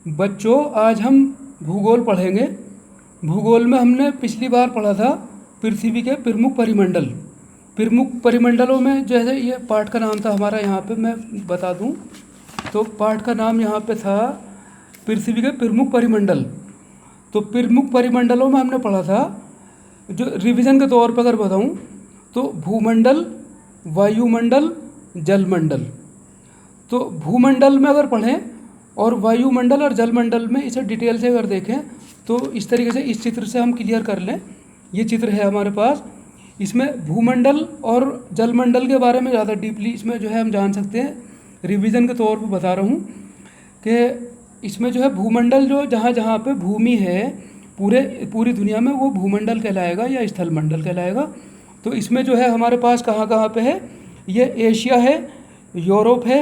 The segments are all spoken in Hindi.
बच्चों, आज हम भूगोल पढ़ेंगे। भूगोल में हमने पिछली बार पढ़ा था पृथ्वी के प्रमुख परिमंडल। प्रमुख परिमंडलों में जैसे ये पाठ का नाम था हमारा, यहाँ पे मैं बता दूं तो पाठ का नाम यहाँ पे था पृथ्वी के प्रमुख परिमंडल। तो प्रमुख परिमंडलों में हमने पढ़ा था, जो रिवीजन के तौर पर अगर बताऊं तो भूमंडल, वायुमंडल, जलमंडल। तो भूमंडल में अगर पढ़ें और वायुमंडल और जलमंडल में इसे डिटेल से अगर देखें तो इस तरीके से इस चित्र से हम क्लियर कर लें। ये चित्र है हमारे पास, इसमें भूमंडल और जलमंडल के बारे में ज़्यादा डीपली इसमें जो है हम जान सकते हैं। रिवीजन के तौर पर बता रहा हूँ कि इसमें जो है भूमंडल जो जहाँ जहाँ पे भूमि है पूरी दुनिया में, वो भूमंडल कहलाएगा या स्थल मंडल कहलाएगा। तो इसमें जो है हमारे पास कहाँ कहाँ पे है, ये एशिया है, यूरोप है,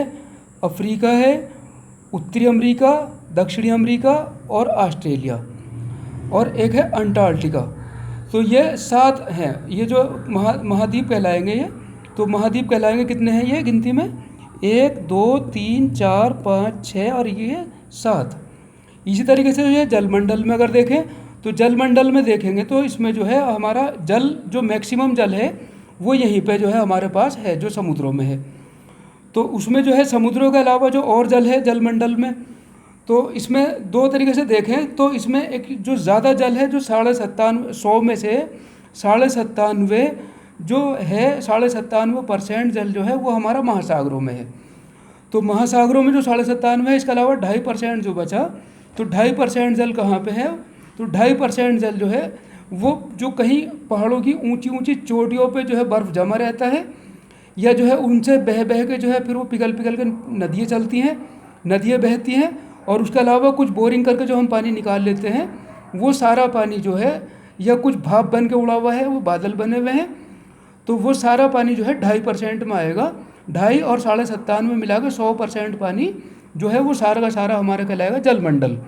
अफ्रीका है, उत्तरी अमेरिका, दक्षिणी अमेरिका और ऑस्ट्रेलिया, और एक है अंटार्कटिका। तो ये 7 हैं, ये जो महाद्वीप कहलाएंगे। ये तो महाद्वीप कहलाएंगे। कितने हैं ये गिनती में? 1 2 3 4 5 6 और ये 7। इसी तरीके से ये जलमंडल में अगर देखें तो जलमंडल में देखेंगे तो इसमें जो है हमारा जल, जो मैक्सिमम जल है वो यहीं पे जो है हमारे पास है, जो समुद्रों में है। तो उसमें जो है समुद्रों के अलावा जो और जल है जलमंडल में, तो इसमें 2 तरीके से देखें तो इसमें एक जो ज़्यादा जल है, जो 97.5 में से 97.5 जो है, 97.5% जल जो है वो हमारा महासागरों में है। तो महासागरों में जो 97.5 है, इसके अलावा 2.5% जो बचा, तो 2.5% जल कहाँ पे है? तो 2.5% जल जो है वो जो कहीं पहाड़ों की ऊंची ऊंची चोटियों पे जो है बर्फ़ जमा रहता है, या जो है उनसे बह बह के जो है फिर वो पिघल पिघल के नदियाँ चलती हैं, नदियाँ बहती हैं, और उसके अलावा कुछ बोरिंग करके जो हम पानी निकाल लेते हैं, वो सारा पानी जो है, या कुछ भाप बन के उड़ा हुआ है, वो बादल बने हुए हैं, तो वो सारा पानी जो है 2.5% में आएगा। 2.5 और 97.5 में मिला के 100% पानी जो है वो सारा का सारा हमारा कहलाएगा जलमंडल।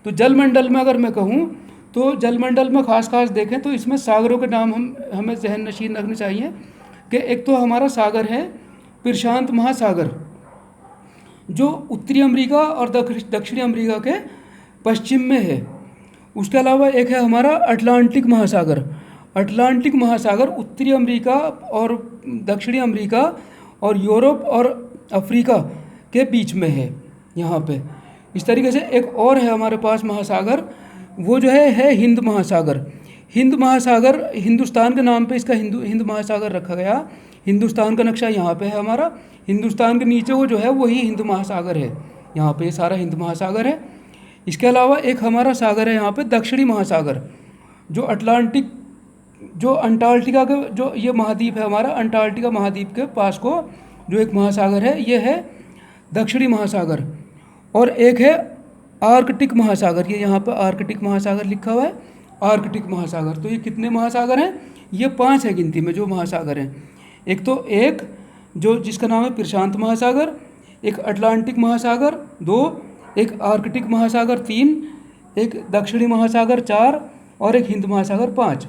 तो जलमंडल में अगर मैं कहूँ तो जलमंडल में खास देखें तो इसमें सागरों के नाम हमें जहन नशीन रखने चाहिए कि एक तो हमारा सागर है प्रशांत महासागर, जो उत्तरी अमेरिका और दक्षिणी अमेरिका के पश्चिम में है। उसके अलावा एक है हमारा अटलांटिक महासागर। अटलांटिक महासागर उत्तरी अमेरिका और दक्षिणी अमेरिका और यूरोप और अफ्रीका के बीच में है यहाँ पे। इस तरीके से एक और है हमारे पास महासागर, वो जो है हिंद महासागर। हिंद महासागर हिंदुस्तान के नाम पे इसका हिंद महासागर रखा गया। हिंदुस्तान का नक्शा यहाँ पे है हमारा, हिंदुस्तान के नीचे वो जो है वही हिंद महासागर है, यहाँ पे सारा हिंद महासागर है। इसके अलावा एक हमारा सागर है यहाँ पे दक्षिणी महासागर, जो अटलांटिक, जो अंटार्कटिका के, जो ये महाद्वीप है हमारा, अंटार्कटिका महाद्वीप के पास को जो एक महासागर है, ये है दक्षिणी महासागर। और एक है आर्कटिक महासागर, ये यहाँ पर आर्कटिक महासागर लिखा हुआ है, आर्कटिक महासागर। तो ये कितने महासागर हैं? ये 5 है गिनती में जो महासागर हैं। एक तो एक जो जिसका नाम है प्रशांत महासागर, एक अटलांटिक महासागर 2, एक आर्कटिक महासागर 3, एक दक्षिणी महासागर 4 और एक हिंद महासागर 5।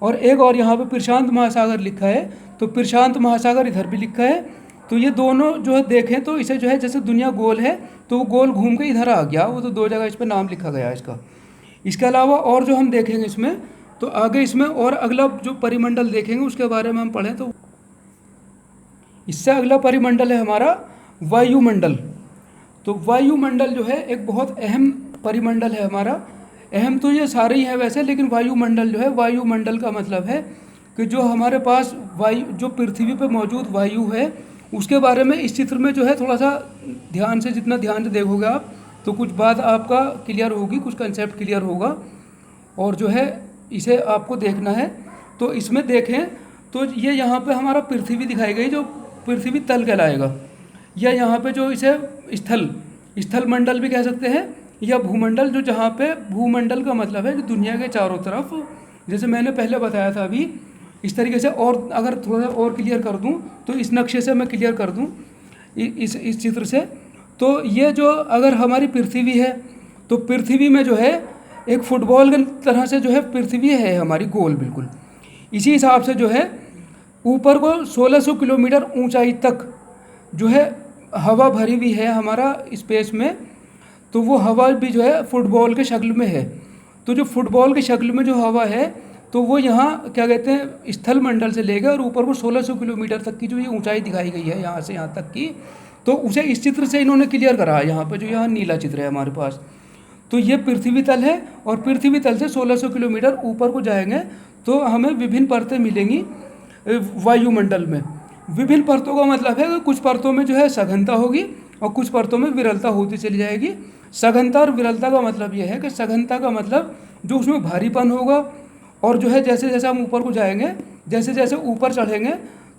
और एक और यहाँ पे प्रशांत महासागर लिखा है, तो प्रशांत महासागर इधर भी लिखा है। तो ये दोनों जो है देखें तो इसे जो है, जैसे दुनिया गोल है तो वो गोल घूम के इधर आ गया, वो तो 2 जगह इस पर नाम लिखा गया है इसका। इसके अलावा और जो हम देखेंगे इसमें, तो आगे इसमें और अगला जो परिमंडल देखेंगे उसके बारे में हम पढ़ें तो इससे अगला परिमंडल है हमारा वायुमंडल। तो वायुमंडल जो है एक बहुत अहम परिमंडल है हमारा। अहम तो ये सारे ही है वैसे, लेकिन वायुमंडल जो है, वायुमंडल का मतलब है कि जो हमारे पास वायु, जो पृथ्वी पर मौजूद वायु है, उसके बारे में इस चित्र में जो है थोड़ा सा ध्यान से, जितना ध्यान से देखोगे आप तो कुछ बात आपका क्लियर होगी, कुछ कंसेप्ट क्लियर होगा, और जो है इसे आपको देखना है। तो इसमें देखें तो ये यहाँ पे हमारा पृथ्वी दिखाई गई, जो पृथ्वी तल कहलाएगा, या यहाँ पे जो इसे स्थल मंडल भी कह सकते हैं, या भूमंडल, जो जहाँ पे भूमंडल का मतलब है जो दुनिया के चारों तरफ, जैसे मैंने पहले बताया था अभी, इस तरीके से। और अगर थोड़ा और क्लियर कर दूँ तो इस नक्शे से मैं क्लियर कर दूँ इस चित्र से, तो ये जो अगर हमारी पृथ्वी है तो पृथ्वी में जो है एक फुटबॉल की तरह से जो है पृथ्वी है हमारी गोल बिल्कुल। इसी हिसाब से जो है ऊपर को 1600 किलोमीटर ऊंचाई तक जो है हवा भरी हुई है हमारा स्पेस में। तो वो हवा भी जो है फुटबॉल के शक्ल में है। तो जो फुटबॉल की शक्ल में जो हवा है तो वो यहाँ क्या कहते हैं स्थल मंडल से ले गए और ऊपर वो 1600 किलोमीटर तक की जो ये ऊंचाई दिखाई गई है यहाँ से यहाँ तक की, तो उसे इस चित्र से इन्होंने क्लियर करा है। यहाँ पे जो यहाँ नीला चित्र है हमारे पास, तो ये पृथ्वी तल है और पृथ्वी तल से 1600 किलोमीटर ऊपर को जाएंगे तो हमें विभिन्न परतें मिलेंगी वायुमंडल में। विभिन्न परतों का मतलब है कि कुछ परतों में जो है सघनता होगी और कुछ परतों में विरलता होती चली जाएगी। सघनता और विरलता का मतलब यह है कि सघनता का मतलब जो उसमें भारीपन होगा, और जो है जैसे जैसे हम ऊपर को जाएंगे, जैसे जैसे ऊपर चढ़ेंगे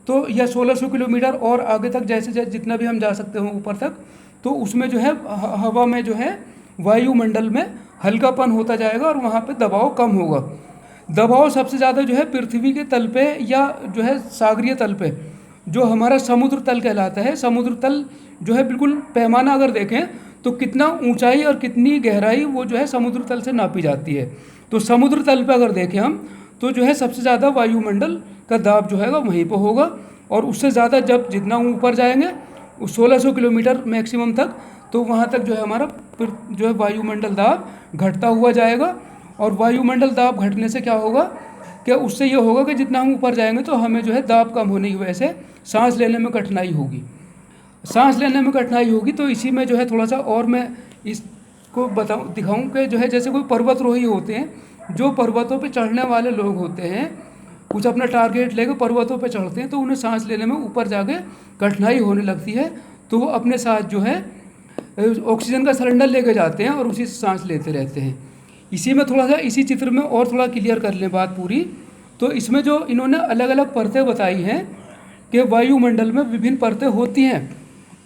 तो यह 1600 किलोमीटर और आगे तक जैसे जैसे जितना भी हम जा सकते हो ऊपर तक, तो उसमें जो है हवा में जो है वायुमंडल में हल्कापन होता जाएगा और वहाँ पे दबाव कम होगा। दबाव सबसे ज़्यादा जो है पृथ्वी के तल पे या जो है सागरीय तल पे, जो हमारा समुद्र तल कहलाता है। समुद्र तल जो है बिल्कुल पैमाना अगर देखें तो कितना ऊंचाई और कितनी गहराई वो जो है समुद्र तल से नापी जाती है। तो समुद्र तल पे अगर देखें हम तो जो है सबसे ज़्यादा वायुमंडल का दाब जो है वहीं पर होगा, और उससे ज़्यादा जब जितना ऊपर जाएंगे 1600 किलोमीटर मैक्सिमम तक, तो वहाँ तक जो है हमारा जो है वायुमंडल दाब घटता हुआ जाएगा। और वायुमंडल दाब घटने से क्या होगा कि उससे ये होगा कि जितना हम ऊपर जाएंगे तो हमें जो है दाब कम होने की वजह से सांस लेने में कठिनाई होगी, सांस लेने में कठिनाई होगी। तो इसी में जो है थोड़ा सा और मैं इसको दिखाऊं कि जो है जैसे कोई पर्वतरोही होते हैं, जो पर्वतों पे चढ़ने वाले लोग होते हैं, कुछ अपना टारगेट लेकर पर्वतों पे चढ़ते हैं तो उन्हें सांस लेने में ऊपर जाके कठिनाई होने लगती है, तो वो अपने साथ जो है ऑक्सीजन का सिलेंडर लेके जाते हैं और उसी से सांस लेते रहते हैं। इसी में थोड़ा सा इसी चित्र में और थोड़ा क्लियर कर लें बात पूरी, तो इसमें जो इन्होंने अलग अलग परतें बताई हैं कि वायुमंडल में विभिन्न परतें होती हैं,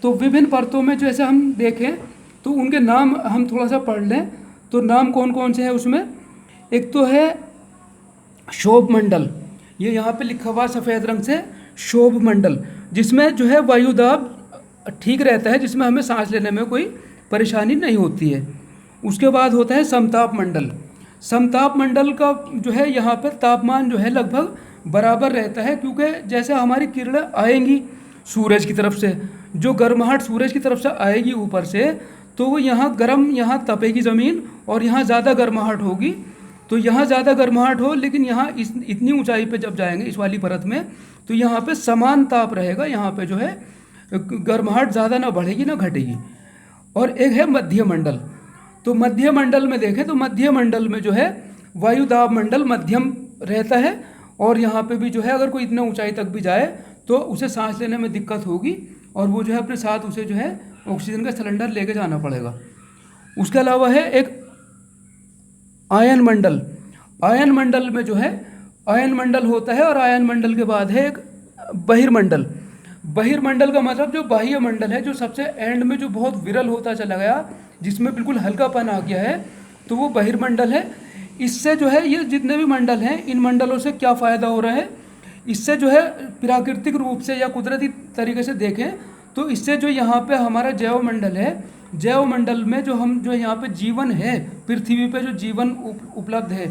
तो विभिन्न परतों में जैसे हम देखें तो उनके नाम हम थोड़ा सा पढ़ लें। तो नाम कौन कौन से हैं उसमें, एक तो है शोभ मंडल, ये यहाँ पे लिखा हुआ सफ़ेद रंग से शोभ मंडल, जिसमें जो है वायुदाब ठीक रहता है, जिसमें हमें सांस लेने में कोई परेशानी नहीं होती है। उसके बाद होता है समताप मंडल। समताप मंडल का जो है यहाँ पर तापमान जो है लगभग बराबर रहता है, क्योंकि जैसे हमारी किरणें आएंगी सूरज की तरफ से, जो गर्माहट सूरज की तरफ से आएगी ऊपर से, तो वो यहाँ गर्म, यहाँ तपेगी ज़मीन और यहाँ ज़्यादा गर्माहट होगी। तो यहाँ ज़्यादा गर्माहट हो, लेकिन यहाँ इतनी ऊंचाई पे जब जाएंगे इस वाली परत में, तो यहाँ पे समान ताप रहेगा, यहाँ पे जो है गर्माहट ज़्यादा ना बढ़ेगी ना घटेगी। और एक है मध्य मंडल। तो मध्य मंडल में देखें तो मध्य मंडल में जो है वायुदाब मंडल मध्यम रहता है, और यहाँ पे भी जो है अगर कोई इतना ऊंचाई तक भी जाए तो उसे सांस लेने में दिक्कत होगी, और वो जो है अपने साथ उसे जो है ऑक्सीजन का सिलेंडर लेके जाना पड़ेगा। उसके अलावा है एक आयन मंडल। आयन मंडल में जो है आयन मंडल होता है, और आयन मंडल के बाद है एक बहिर्मंडल। बहिर्मंडल का मतलब जो बाह्य मंडल है, जो सबसे एंड में जो बहुत विरल होता चला गया, जिसमें बिल्कुल हल्कापन आ गया है, तो वो बहिर्मंडल है। इससे जो है ये जितने भी मंडल हैं, इन मंडलों से क्या फ़ायदा हो रहा है, इससे जो है प्राकृतिक रूप से या कुदरती तरीके से देखें तो इससे जो यहाँ पे हमारा जैव मंडल है, जैव मंडल में जो हम जो यहाँ पे जीवन है, पृथ्वी पे जो जीवन उपलब्ध है,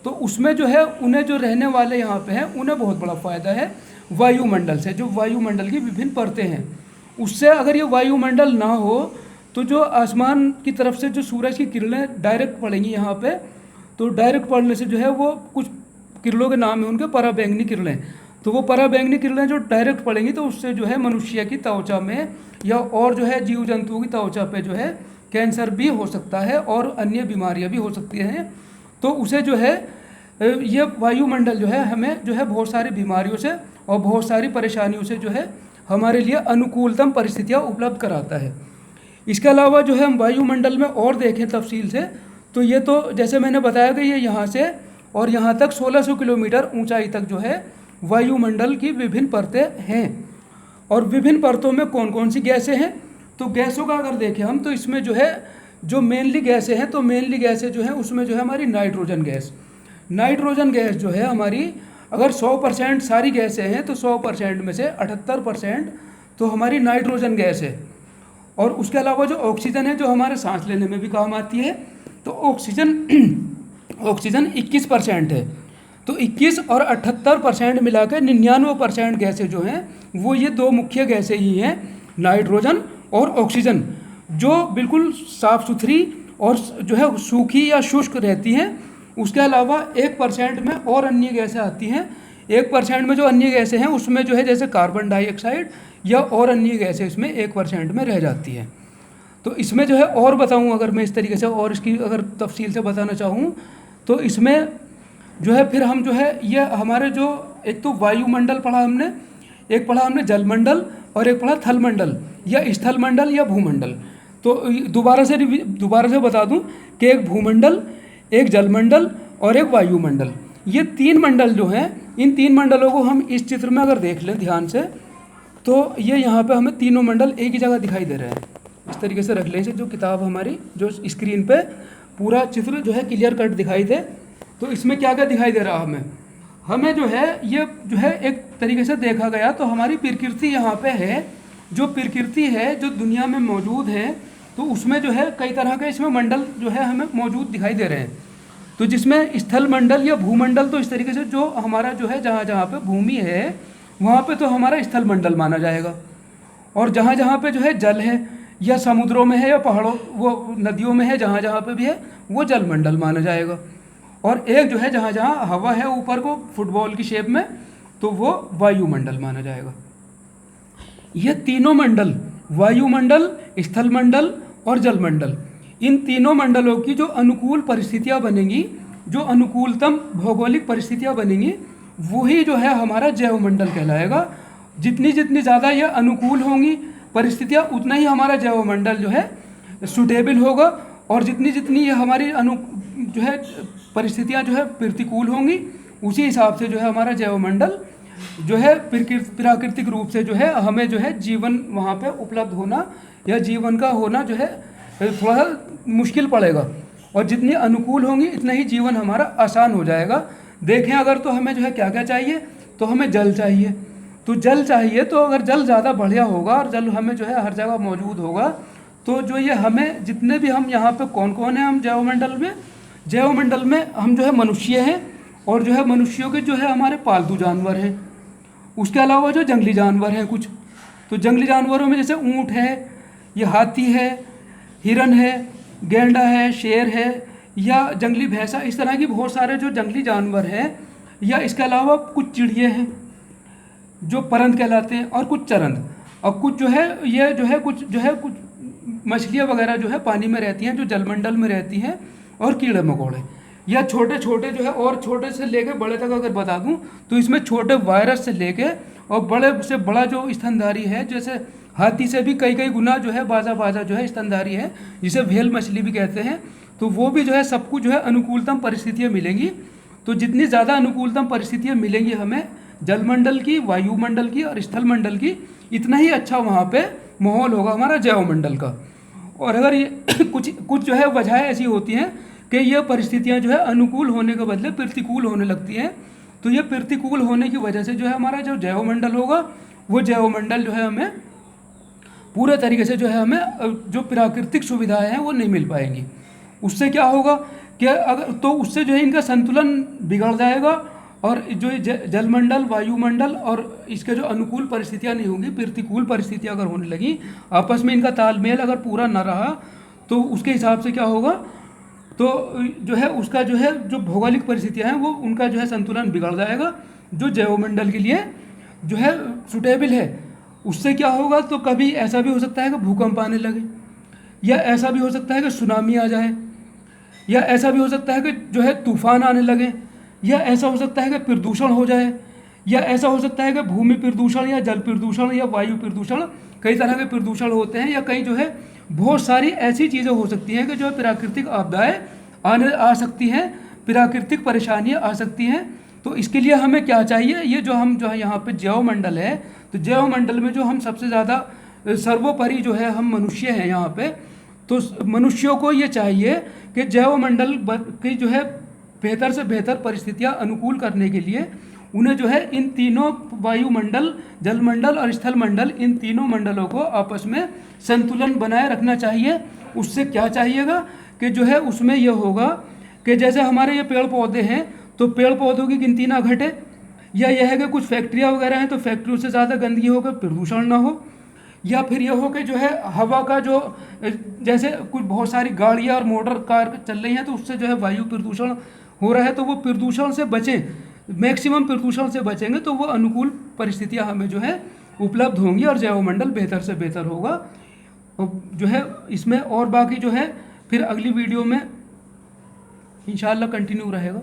तो उसमें जो है उन्हें जो रहने वाले यहाँ पे हैं उन्हें बहुत बड़ा फ़ायदा है वायुमंडल से। जो वायुमंडल की विभिन्न परतें हैं, उससे अगर ये वायुमंडल ना हो तो जो आसमान की तरफ से जो सूरज की किरणें डायरेक्ट पड़ेंगी यहाँ पे, तो डायरेक्ट पड़ने से जो है वो कुछ किरणों के नाम है उनके पराबैंगनी किरणें, तो वो पराबैंगनी किरणें जो डायरेक्ट पड़ेंगी तो उससे जो है मनुष्य की त्वचा में या और जो है जीव जंतुओं की त्वचा पे जो है कैंसर भी हो सकता है और अन्य बीमारियां भी हो सकती हैं। तो उसे जो है ये वायुमंडल जो है हमें जो है बहुत सारी बीमारियों से और बहुत सारी परेशानियों से जो है हमारे लिए अनुकूलतम परिस्थितियाँ उपलब्ध कराता है। इसके अलावा जो है हम वायुमंडल में और देखें तफसील से, तो ये तो जैसे मैंने बताया कि ये यहाँ से और यहाँ तक 1600 किलोमीटर ऊंचाई तक जो है वायुमंडल की विभिन्न परतें हैं। और विभिन्न परतों में कौन कौन सी गैसें हैं, तो गैसों का अगर देखें हम, तो इसमें जो है जो मेनली गैसें हैं, तो मेनली गैसें जो हैं उसमें जो है हमारी नाइट्रोजन गैस। नाइट्रोजन गैस जो है हमारी, अगर 100% सारी गैसें हैं तो 100% में से 78% तो हमारी नाइट्रोजन गैस है। और उसके अलावा जो ऑक्सीजन है, जो हमारे सांस लेने में भी काम आती है, तो ऑक्सीजन 21% है। तो 21 और 78% मिलाकर 99% गैसें जो हैं वो ये दो मुख्य गैसें ही हैं, नाइट्रोजन और ऑक्सीजन। जो बिल्कुल साफ़ सुथरी और जो है सूखी या शुष्क रहती हैं। उसके अलावा 1% में और अन्य गैसें आती हैं। 1% में जो अन्य गैसें हैं उसमें जो है जैसे कार्बन डाइऑक्साइड या और अन्य गैसें इसमें 1% में रह जाती हैं। तो इसमें जो है और बताऊं अगर मैं इस तरीके से और इसकी अगर तफसील से बताना चाहूँ तो इसमें जो है फिर हम जो है ये हमारे जो एक तो वायुमंडल पढ़ा हमने, एक पढ़ा हमने जलमंडल और एक पढ़ा थलमंडल या स्थलमंडल या भूमंडल। तो दोबारा से बता दूं कि एक भूमंडल, एक जलमंडल और एक वायुमंडल, ये 3 मंडल जो हैं, इन 3 मंडलों को हम इस चित्र में अगर देख लें ध्यान से तो ये यहाँ पे हमें तीनों मंडल एक ही जगह दिखाई दे रहे हैं। इस तरीके से रख लें इसे, जो किताब हमारी जो स्क्रीन पे पूरा चित्र जो है क्लियर कट दिखाई दे। तो इसमें क्या क्या दिखाई दे रहा हमें जो है ये जो है एक तरीके से देखा गया तो हमारी प्रकृति यहाँ पे है। जो प्रकृति है जो दुनिया में मौजूद है तो उसमें जो है कई तरह के इसमें मंडल जो है हमें मौजूद दिखाई दे रहे हैं। तो जिसमें स्थल मंडल या भूमंडल, तो इस तरीके से जो हमारा जो है जहाँ जहाँ पे भूमि है वहाँ पे तो हमारा स्थल मंडल माना जाएगा, और जहाँ जहाँ पे जो है जल है या समुद्रों में है या पहाड़ों वो नदियों में है, जहाँ जहाँ पे भी है वो जल मंडल माना जाएगा। और एक जो है जहाँ जहाँ हवा है ऊपर को फुटबॉल की शेप में तो वो वायुमंडल माना जाएगा। ये तीनों मंडल, वायुमंडल, स्थलमंडल और जलमंडल, इन तीनों मंडलों की जो अनुकूल परिस्थितियाँ बनेंगी, जो अनुकूलतम भौगोलिक परिस्थितियाँ बनेंगी, वही जो है हमारा जैवमंडल कहलाएगा। जितनी जितनी ज़्यादा ये अनुकूल होंगी परिस्थितियाँ उतना ही हमारा जैवमंडल जो है सुटेबल होगा, और जितनी जितनी ये हमारी जो है परिस्थितियाँ जो है प्रतिकूल होंगी उसी हिसाब से जो है हमारा जैवमंडल जो है प्राकृतिक रूप से जो है हमें जो है जीवन वहाँ पे उपलब्ध होना या जीवन का होना जो है थोड़ा मुश्किल पड़ेगा, और जितनी अनुकूल होंगी इतना ही जीवन हमारा आसान हो जाएगा। देखें अगर तो हमें जो है क्या क्या चाहिए, तो हमें जल चाहिए। तो जल चाहिए तो अगर जल ज़्यादा बढ़िया होगा और जल हमें जो है हर जगह मौजूद होगा तो जो ये हमें जितने भी हम यहाँ पे कौन कौन हैं हम जैवमंडल में हम जो है मनुष्य हैं, और जो है मनुष्यों के जो है हमारे पालतू जानवर हैं। उसके अलावा जो जंगली जानवर हैं कुछ, तो जंगली जानवरों में जैसे ऊँट है, ये हाथी है, हिरन है, गैंडा है, शेर है या जंगली भैंसा, इस तरह की बहुत सारे जो जंगली जानवर हैं। या इसके अलावा कुछ चिड़िए हैं जो परंद कहलाते हैं, और कुछ चरंद, और कुछ जो है ये जो है कुछ मछलियाँ वगैरह जो है पानी में रहती हैं, जो जलमंडल में रहती हैं, और कीड़े मकोड़े या छोटे छोटे जो है, और छोटे से लेके बड़े तक अगर बता दूं तो इसमें छोटे वायरस से लेके और बड़े से बड़ा जो स्तनधारी है, जैसे हाथी से भी कई गुना जो है बाजा जो है स्तनधारी है, जिसे व्हेल मछली भी कहते हैं। तो वो भी जो है सबको जो है अनुकूलतम परिस्थितियाँ मिलेंगी। तो जितनी ज़्यादा अनुकूलतम परिस्थितियाँ मिलेंगी हमें जलमंडल की, वायुमंडल की और स्थलमंडल की, इतना ही अच्छा वहाँ पे माहौल होगा हमारा जैवमंडल का। और अगर ये कुछ जो है वजहें ऐसी होती हैं कि ये परिस्थितियाँ जो है अनुकूल होने के बदले प्रतिकूल होने लगती हैं, तो ये प्रतिकूल होने की वजह से जो है हमारा जो जैवमंडल होगा वो जैवमंडल जो है हमें पूरे तरीके से जो है हमें जो प्राकृतिक सुविधाएं हैं वो नहीं मिल पाएंगी। उससे क्या होगा कि अगर तो उससे जो है इनका संतुलन बिगड़ जाएगा, और जो जलमंडल, वायुमंडल और इसके जो अनुकूल परिस्थितियाँ नहीं होंगी, प्रतिकूल परिस्थितियाँ अगर होने लगी, आपस में इनका तालमेल अगर पूरा न रहा तो उसके हिसाब से क्या होगा, तो जो है उसका जो है जो भौगोलिक परिस्थितियाँ हैं वो उनका जो है संतुलन बिगड़ जाएगा, जो जैवमंडल के लिए जो है सुटेबल है। उससे क्या होगा, तो कभी ऐसा भी हो सकता है कि भूकंप आने लगे, या ऐसा भी हो सकता है कि सुनामी आ जाए, या ऐसा भी हो सकता है कि जो है तूफान आने लगे, या ऐसा हो सकता है कि प्रदूषण हो जाए, या ऐसा हो सकता है कि भूमि प्रदूषण या जल प्रदूषण या वायु प्रदूषण, कई तरह के प्रदूषण होते हैं, या कई जो है बहुत सारी ऐसी चीज़ें हो सकती हैं कि जो प्राकृतिक आपदाएं आ सकती हैं, प्राकृतिक परेशानियां आ सकती हैं। तो इसके लिए हमें क्या चाहिए, ये जो हम जो है यहाँ पे जैवमंडल है, तो जैवमंडल में जो हम सबसे ज़्यादा सर्वोपरि जो है हम मनुष्य हैं यहाँ पे, तो मनुष्यों को ये चाहिए कि जैवमंडल की जो है बेहतर से बेहतर परिस्थितियाँ अनुकूल करने के लिए उन्हें जो है इन तीनों वायुमंडल, जलमंडल और स्थलमंडल, इन तीनों मंडलों को आपस में संतुलन बनाए रखना चाहिए। उससे क्या चाहिएगा कि जो है उसमें यह होगा कि जैसे हमारे ये पेड़ पौधे हैं तो पेड़ पौधों की गिनती ना घटे, या यह है कि कुछ फैक्ट्रियाँ वगैरह हैं तो फैक्ट्रियों से ज़्यादा गंदगी हो, प्रदूषण ना हो, या फिर ये हो कि जो है हवा का जो जैसे कुछ बहुत सारी गाड़ियाँ और मोटर कार चल रही हैं तो उससे जो है वायु प्रदूषण हो रहा है, तो वो प्रदूषण से बचें, मैक्सिमम प्रदूषण से बचेंगे तो वो अनुकूल परिस्थितियाँ हमें जो है उपलब्ध होंगी और जैवमंडल बेहतर से बेहतर होगा। और जो है इसमें और बाकी जो है फिर अगली वीडियो में इंशाल्लाह कंटिन्यू रहेगा।